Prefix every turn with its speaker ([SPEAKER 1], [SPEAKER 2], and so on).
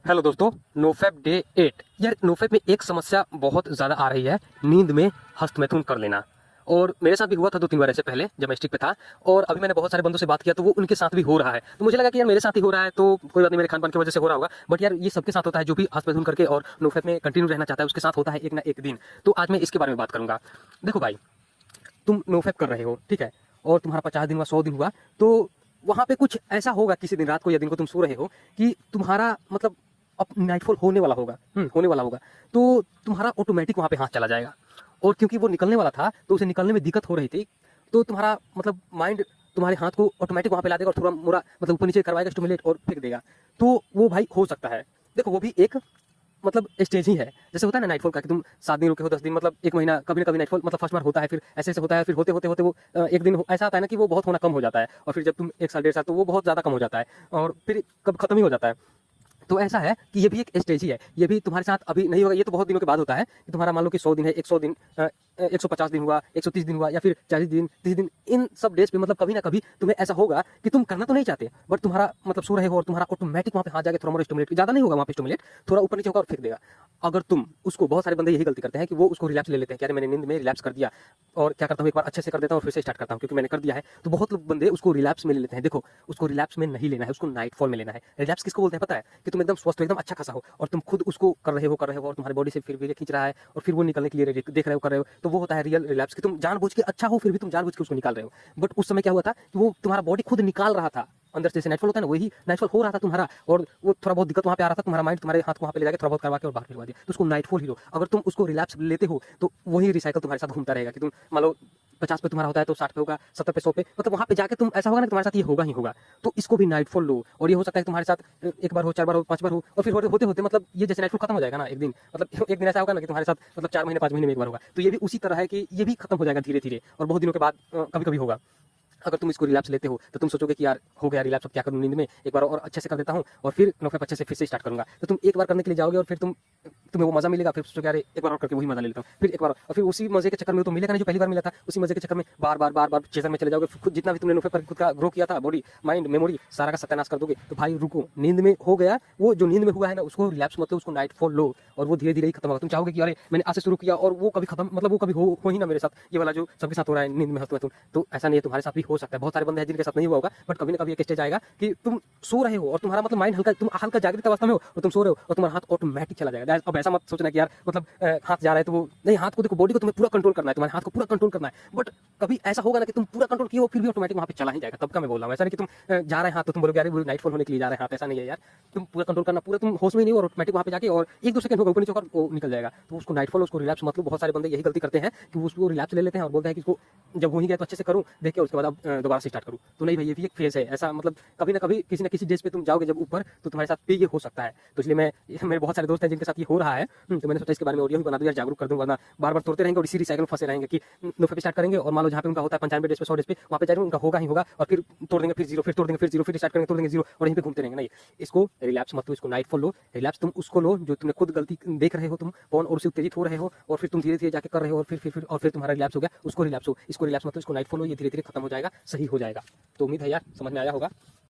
[SPEAKER 1] Hello दोस्तों, NoFap day 8। यार NoFap में एक समस्या बहुत ज़्यादा आ रही है, नींद में हस्तमैथुन कर लेना। और मेरे साथ भी हुआ था 2-3 बार ऐसे पहले जब मैं स्ट्रिक पे था। और अभी मैंने बहुत सारे बंदों से बात किया तो वो उनके साथ भी हो रहा है। तो मुझे लगा कि यार मेरे साथ ही हो रहा है तो कोई बात नहीं, मेरे खान-पान की वजह से हो रहा होगा। बट यार ये सबके साथ होता है, जो भी हस्तमैथुन करके और नोफैप में कंटिन्यू रहना चाहता है उसके साथ होता है एक ना एक दिन। तो आज मैं इसके बारे में बात करूँगा। देखो भाई, तुम नोफैप कर रहे हो, ठीक है, और तुम्हारा 50 दिन हुआ, 100 दिन हुआ, तो वहाँ पे कुछ ऐसा होगा किसी दिन रात को या दिन को तुम सो रहे हो कि तुम्हारा मतलब अब नाइटफॉल होने वाला होगा, होने वाला होगा, तो तुम्हारा ऑटोमेटिक वहाँ पे हाथ चला जाएगा। और क्योंकि वो निकलने वाला था तो उसे निकलने में दिक्कत हो रही थी, तो तुम्हारा मतलब माइंड तुम्हारे हाथ को ऑटोमेटिक वहाँ पे ला देगा और थोड़ा मोड़ा मतलब ऊपर नीचे करवाएगा, स्टिमुलेट और फेंक देगा। तो वो भाई हो सकता है। देखो वो भी एक मतलब स्टेज ही है। जैसे होता है ना नाइटफॉल का कि तुम 7 दिन रुके हो, 10 दिन, मतलब 1 महीना, कभी ना कभी नाइटफॉल मतलब फर्स्ट बार होता है, फिर ऐसे ऐसे होता है, फिर होते होते होते वो एक दिन ऐसा आता है ना कि वो बहुत होना कम हो जाता है, और फिर जब तुम 1 साल 1.5 साल तो वो बहुत ज़्यादा कम हो जाता है, और फिर कब खत्म ही हो जाता है। तो ऐसा है कि ये भी एक स्टेज ही है। ये भी तुम्हारे साथ अभी नहीं होगा, ये तो बहुत दिनों के बाद होता है कि तुम्हारा मान लो कि 100 दिन है, 100 दिन 150 दिन हुआ, 130 दिन हुआ, या फिर 40 दिन, 30 दिन, इन सब डेज पे मतलब कभी ना कभी तुम्हें ऐसा होगा कि तुम करना तो नहीं चाहते, बट तुम्हारा मतलब सो रहे हो और तुम्हारा ऑटोमेटिक वहाँ पे हाथ जाके थोड़ा मोड़ा स्टिमुलेट, ज़्यादा नहीं होगा वहाँ पे स्टिमुलेट, थोड़ा ऊपर नीचे होगा और फेंक देगा। अगर तुम उसको, बहुत सारे बंदे यही गलती करते हैं कि वो उसको रिलैप्स ले लेते हैं कि अरे मैंने नींद में रिलैप्स कर दिया, और क्या करता हूँ एक बार अच्छे से कर देता हूँ और फिर से स्टार्ट करता हूँ क्योंकि मैंने कर दिया है। तो बहुत लोग बंदे उसको रिलैप्स में ले लेते हैं। देखो, उसको रिलैप्स में नहीं लेना है, उसको नाइटफॉल में लेना है। रिलैप्स किसको बोलते हैं पता है? कि तुम एकदम स्वस्थ हो, एकदम अच्छा खासा हो, और तुम खुद उसको कर रहे हो और तुम्हारी बॉडी से फिर भी खींच रहा है और फिर वो निकलने के लिए देख रहे हो, कर रहे हो, तो वो होता है रियल रिलैप्स कि तुम जानबूझ के अच्छा हो फिर भी तुम जानबूझ के उसको निकाल रहे हो। बट उस समय क्या हुआ था कि वो तुम्हारा बॉडी खुद निकाल रहा था अंदर से, नाइटफॉल होता है ना, वही नाइटफॉल हो रहा था तुम्हारा, और वो थोड़ा बहुत दिक्कत वहाँ पे आ रहा था, तुम्हारा माइंड तुम्हारे हाथ को वहाँ पे ले जाके थोड़ा बहुत करवा के और बाहर भिजवा दिया, तो उसको नाइटफॉल ही लो। अगर तुम उसको रिलैप्स लेते हो तो वही रिसाइकल तुम्हारे साथ घूमता रहेगा कि तुम मान लो 50 पे तुम्हारा होता है तो 60 पे होगा, 70 पे, 100 पे, मतलब वहाँ पे जाके तुम ऐसा होगा ना तुम्हारे साथ ये होगा ही होगा। तो इसको भी नाइटफॉल लो, और ये हो सकता है कि तुम्हारे साथ 1 बार हो, 4 बार हो, 5 बार हो, और फिर होते होते मतलब ये जैसे नाइटफॉल खत्म हो जाएगा ना एक दिन, मतलब एक दिन ऐसा होगा ना कि तुम्हारे साथ मतलब 4 महीने 5 महीने में 1 बार होगा, तो ये भी उसी तरह है कि ये भी खत्म हो जाएगा धीरे धीरे और बहुत दिनों के बाद कभी कभी होगा। अगर तुम इसको रिलैप्स लेते हो तो तुम सोचोगे कि यार हो गया रिलैप्स, अब क्या करूँ, नींद में एक बार और अच्छे से कर देता हूँ और फिर नोफैप अच्छे से फिर से स्टार्ट करूँगा। तो तुम एक बार करने के लिए जाओगे और फिर तुम्हें वो मजा मिलेगा, फिर सोचोगे अरे एक बार और करके वही मजा ले लेता हूँ, फिर एक बार और फिर उसी मजे के चक्कर में तो मिलेगा नहीं जो पहली बार मिला था, उसी मजे के चक्कर में बार बार बार बार चेजर में चले जाओगे, खुद जितना भी तुमने नोफैप पर खुद का ग्रो किया था, बॉडी माइंड मेमोरी सारा का सत्यानाश कर दोगे। तो भाई रुको, नींद में हो गया, वो जो नींद में हुआ है ना उसको रिलैप्स मतलब उसको नाइटफॉल लो, और वो धीरे धीरे ही खत्म होगा। तुम चाहोगे कि अरे मैंने आज से शुरू किया और वो कभी खत्म, मतलब वो कभी हो ही ना मेरे साथ, ये वाला जो सबके साथ हो रहा है नींद में हस्तमैथुन। तो ऐसा नहीं है, तुम्हारे साथ भी हो सकता है। बहुत सारे बंदे हैं जिनके साथ नहीं हुआ होगा, बट कभी ना कभी एक स्टेज आएगा कि तुम सो रहे हो और तुम्हारा मतलब माइंड हल्का, तुम हल्का जागृत अवस्था में हो और तुम सो रहे हो और तुम्हारा हाथ ऑटोमेटिक चला जाएगा। अब ऐसा मत सोचना कि यार मतलब हाथ जा रहा है तो वो नहीं, हाथ को देखो, बॉडी को तुम्हें पूरा कंट्रोल करना है, तुम्हारे हाथ को पूरा कंट्रोल करना है। बट कभी ऐसा होगा ना कि तुम पूरा कंट्रोल किए हो फिर भी ऑटोमेटिक वहाँ पे चला ही जाएगा, तब का मैं बोल रहा हूँ। ऐसा नहीं कि तुम जा रहे हैं हाथ तो तुम बोलोगे यार वो नाइटफॉल होने के लिए जा रहे हैं हाथ, ऐसा नहीं है यार। तुम पूरा कंट्रोल करना, पूरा तुम होश में नहीं हो और ऑटोमेटिक वहाँ पे जाके और 1-2 सेकंड होगा ऊपर नीचे होगा वो निकल जाएगा। तो उसको नाइटफॉल, उसको रिलैप्स मतलब बहुत सारे बंदे यही गलती करते हैं कि उसको रिलैप्स ले लेते हैं और बोलते हैं कि इसको जब हो ही गया तो अच्छे से करूँ, देखिए उसके बाद अब दोबारा से स्टार्ट करूँ। तो नहीं भाई, ये भी एक फेज है ऐसा, मतलब कभी ना कभी किसी न किसी डेज पे तुम जाओगे जब ऊपर तो तुम्हारे साथ भी ये हो सकता है। तो इसलिए मैं, मेरे बहुत सारे दोस्त हैं जिनके साथ ये हो रहा है, तो मैंने सोचा इसके बारे में ऑडियो भी बना दूं यार, जागरूक कर दूं, वरना बार बार तोड़ते रहेंगे और इसी रिसाइकल में फंसे रहेंगे कि नोफैप स्टार्ट करेंगे और मान लो जहाँ पे उनका होता है 95 डेज पे, 100 डेज पे, वहाँ पे जाएंगे उनका होगा ही होगा, और फिर तोड़ देंगे, फिर जीरो, फिर तोड़ देंगे, फिर जीरो, फिर स्टार्ट करेंगे, तोड़ देंगे जीरो, और यहीं पे घूमते रहेंगे। नहीं, इसको रिलैप्स मत लो, इसको नाइटफॉल लो। रिलैप्स तुम उसको लो जो तुमने खुद गलती देख रहे हो तुम कौन, और उससे उत्तेजित हो रहे हो और फिर तुम धीरे धीरे जाके कर रहे हो और फिर तुम्हारा रिलैप्स हो गया, उसको रिलैप्स हो, इसको रिलैप्स मत लो, इसको नाइटफॉल लो, ये धीरे धीरे खत्म हो जाएगा, सही हो जाएगा। तो उम्मीद है यार समझ में आया होगा।